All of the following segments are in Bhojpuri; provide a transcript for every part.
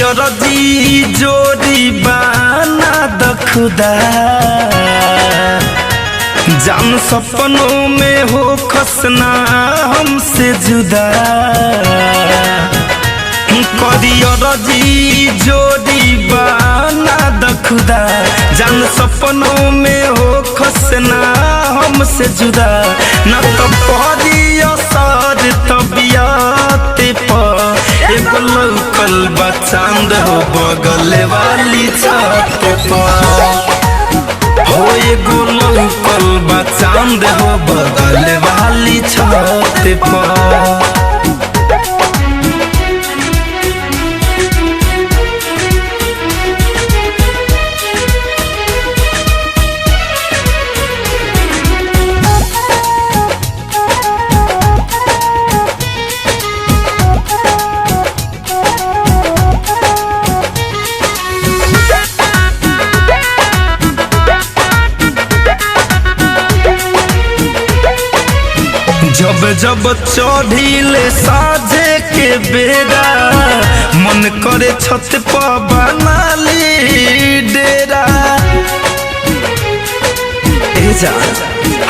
रजी जोड़ी बाना दखुदा जान सपनों में हो खसना हमसे जुदा रजी जोड़ी बाना दखुदा जान सपनों में हो खसना हमसे जुदा न तो पहरी असर तबियत पर एगो लौकल बा चांद हो बगल वाली छत पर हो एगो लौकल बा चांद हो बगल वाली छत पर। जब जब चढ़ीले साझे के बेरा मन करे छत पर बना ली डेरा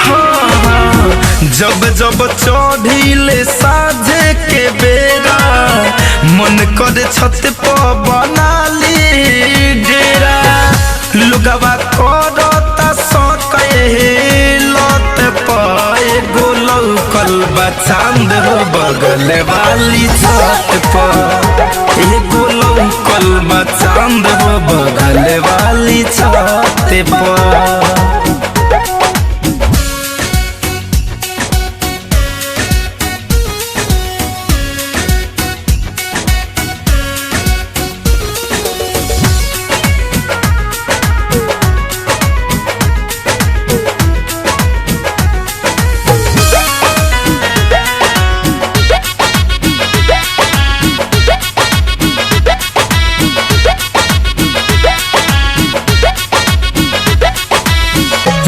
हाँ जब जब चढ़ीले साझे के बेरा मन करे छत पर बना ली डेरा लुगवा करता लत पाए लौकल बा चांद हो बगल वाली छत पर एगो लौकल बा चांद हो बगल वाली छत पर।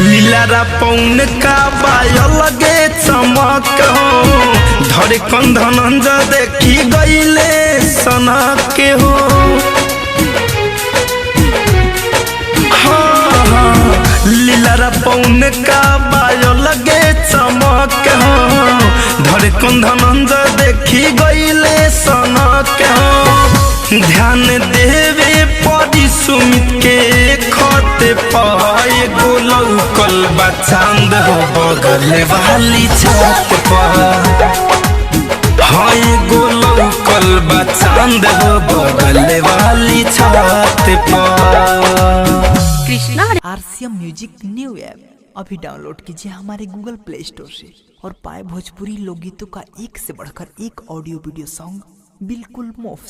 लीलारा पौन का बाय लगे चमक हो धरे कंधन देखी गईले सना के हो हाँ लीलारा पौन का बाय लगे चमक हो धरे कंधन देखी गईले सना के हो ध्यान देवे परी सुमित के खत पाए गो लौकल बा चांद हो बगल वाली छत पर हाँ गो लौकल बा चांद हो बगल वाली छत पर। Krishna RCM music new app अभी डाउनलोड कीजिए हमारे गूगल प्ले स्टोर से और पाए भोजपुरी लोकगीतों का एक से बढ़कर एक ऑडियो वीडियो सॉन्ग बिल्कुल मुफ्त।